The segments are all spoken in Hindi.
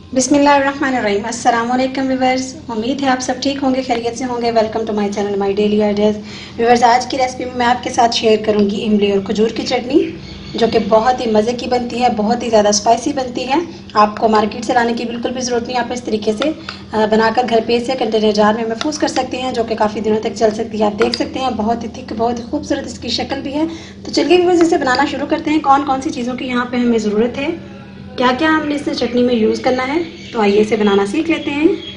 बिस्मिल्लाहिर्रहमानिर्रहीम। अस्सलाम वालेकुम व्यूअर्स, उम्मीद है आप सब ठीक होंगे, खैरियत से होंगे। Welcome to my channel my daily ideas. Viewers, आज की रेसिपी में मैं आपके साथ शेयर करूंगी इमली और खजूर की चटनी, जो कि बहुत ही मज़े की बनती है, बहुत ही ज़्यादा स्पाइसी बनती है। आपको मार्केट से लाने की बिल्कुल भी ज़रूरत नहीं। आप इस तरीके से बनाकर घर पे इसे कंटेनर जार में महफूज कर सकते हैं, जो कि काफ़ी दिनों तक चल सकती है। आप देख सकते हैं बहुत ही थिक, बहुत ही खूबसूरत इसकी शक्ल भी है। तो चलिए व्यूअर्स, इसे बनाना शुरू करते हैं। कौन कौन सी चीज़ों की यहाँ पे हमें ज़रूरत है, क्या क्या हमने इसे चटनी में यूज़ करना है, तो आइए इसे बनाना सीख लेते हैं।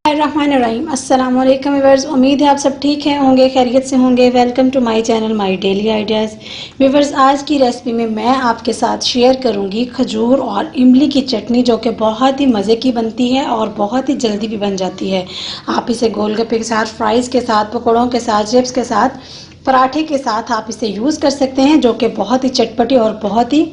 रहीम अस्सलाम वालेकुम व्यूअर्स, उम्मीद है आप सब ठीक हैं होंगे, खैरियत से होंगे। Welcome to my channel my daily ideas. Viewers, आज की रेसिपी में मैं आपके साथ शेयर करूंगी खजूर और इमली की चटनी, जो कि बहुत ही मज़े की बनती है और बहुत ही जल्दी भी बन जाती है। आप इसे गोलगप्पे के साथ, फ्राइज़ के साथ, पकौड़ों के साथ, चिप्स के साथ, पराठे के साथ आप इसे यूज़ कर सकते हैं, जो कि बहुत ही चटपटी और बहुत ही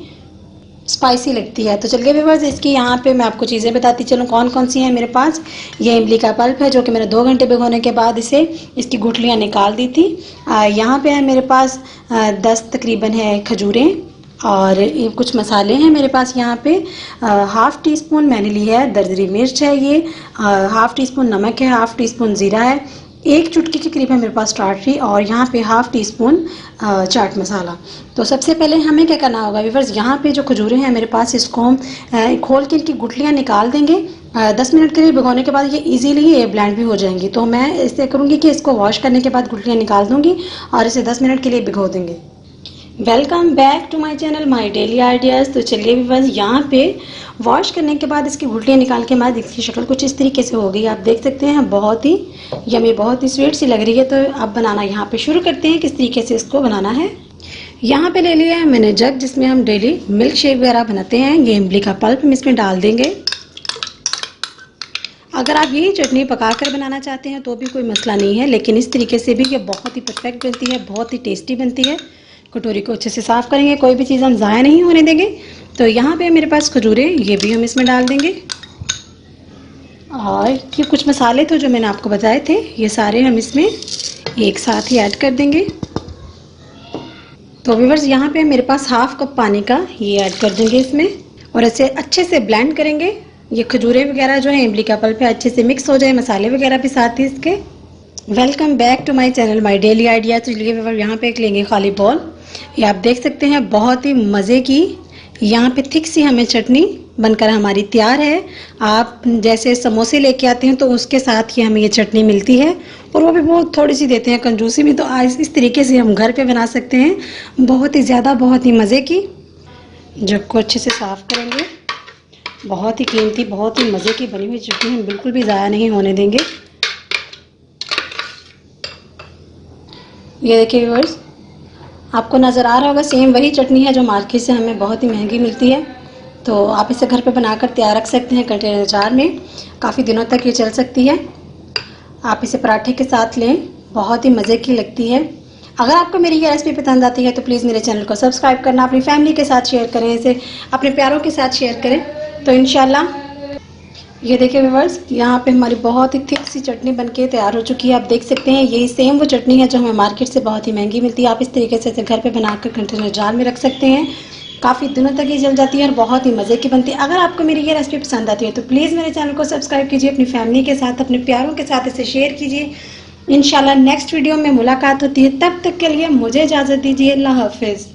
स्पाइसी लगती है। तो चलिए व्यूअर्स, इसकी यहाँ पे मैं आपको चीज़ें बताती चलूँ कौन कौन सी हैं मेरे पास। ये इमली का पल्प है, जो कि मैंने 2 घंटे भिगोने के बाद इसकी गुठलियाँ निकाल दी थी। यहाँ पे है मेरे पास 10 तकरीबन है खजूरें, और कुछ मसाले हैं मेरे पास यहाँ पे। हाफ़ टी स्पून मैंने ली है दरदरी मिर्च है, ये हाफ़ टी स्पून नमक है, हाफ़ टी स्पून ज़ीरा है, एक चुटकी के करीब है मेरे पास टाटरी, और यहाँ पे half tea spoon chaat masala. तो सबसे पहले हमें क्या करना होगा व्यूअर्स, यहाँ पे जो खजूरें हैं मेरे पास, इसको हम खोल के इनकी गुठलियाँ निकाल देंगे। 10 मिनट के लिए भिगोने के बाद ये इजीली ये ब्लेंड भी हो जाएंगी। तो मैं इसे करूँगी कि इसको वॉश करने के बाद गुठलियाँ निकाल दूँगी और इसे 10 मिनट के लिए भिगो देंगे। Welcome back to my channel my daily ideas. तो चलिए व्यूअर्स, यहाँ पे वॉश करने के बाद इसकी गुठलियाँ निकाल के बाद इसकी शक्ल कुछ इस तरीके से हो गई। आप देख सकते हैं बहुत ही यमी, बहुत ही स्वीट सी लग रही है। तो अब बनाना यहाँ पे शुरू करते हैं, किस तरीके से इसको बनाना है। यहाँ पे ले लिया है मैंने जग, जिसमें हम डेली मिल्क शेक वगैरह बनाते हैं। ये इमली का पल्प हम इसमें डाल देंगे। अगर आप यही चटनी पका कर बनाना चाहते हैं तो भी कोई मसला नहीं है, लेकिन इस तरीके से भी ये बहुत ही परफेक्ट बनती है, बहुत ही टेस्टी बनती है। कटोरी को अच्छे से साफ़ करेंगे, कोई भी चीज़ हम ज़ाया नहीं होने देंगे। तो यहाँ पे मेरे पास खजूरें, ये भी हम इसमें डाल देंगे। और ये कुछ मसाले थे जो मैंने आपको बताए थे, ये सारे हम इसमें एक साथ ही ऐड कर देंगे। तो व्यूअर्स, यहाँ पे मेरे पास हाफ़ कप पानी का ये ऐड कर देंगे इसमें, और इसे अच्छे से ब्लेंड करेंगे। ये खजूरें वगैरह जो है, इमली का पल्प है, अच्छे से मिक्स हो जाए, मसाले वगैरह भी साथ ही इसके। Welcome back to my channel my daily idea. तो चलिए व्यूअर्स, यहाँ पे एक लेंगे खाली बॉल। ये आप देख सकते हैं बहुत ही मज़े की यहाँ पे थिक सी हमें चटनी बनकर हमारी तैयार है। आप जैसे समोसे लेके आते हैं तो उसके साथ ही हमें ये चटनी मिलती है, और वो भी बहुत थोड़ी सी देते हैं, कंजूसी में। तो आज इस तरीके से हम घर पे बना सकते हैं, बहुत ही ज़्यादा, बहुत ही मज़े की। जग को अच्छे से साफ़ करेंगे। बहुत ही कीमती, बहुत ही मज़े की बनी हुई चटनी हम बिल्कुल भी ज़ाया नहीं होने देंगे। ये देखिए व्यूअर्स, आपको नज़र आ रहा होगा, सेम वही चटनी है जो मार्केट से हमें बहुत ही महंगी मिलती है। तो आप इसे घर पे बनाकर तैयार रख सकते हैं कंटेनर जार में, काफ़ी दिनों तक ये चल सकती है। आप इसे पराठे के साथ लें, बहुत ही मज़े की लगती है। अगर आपको मेरी ये रेसिपी पसंद आती है तो प्लीज़ मेरे चैनल को सब्सक्राइब करना, अपनी फैमिली के साथ शेयर करें, इसे अपने प्यारों के साथ शेयर करें। तो इंशाल्लाह, ये देखिए व्यूअर्स, यहाँ पे हमारी बहुत ही थिक सी चटनी बनके तैयार हो चुकी है। आप देख सकते हैं यही सेम वो चटनी है जो हमें मार्केट से बहुत ही महंगी मिलती है। आप इस तरीके से इसे घर पे बनाकर कंटेनर जार में रख सकते हैं, काफ़ी दिनों तक ये जल जाती है और बहुत ही मज़े की बनती है। अगर आपको मेरी ये रेसिपी पसंद आती है तो प्लीज़ मेरे चैनल को सब्सक्राइब कीजिए, अपनी फैमिली के साथ, अपने प्यारों के साथ इसे शेयर कीजिए। इंशाल्लाह नेक्स्ट वीडियो में मुलाकात होती है, तब तक के लिए मुझे इजाज़त दीजिए। अल्लाह हाफिज़।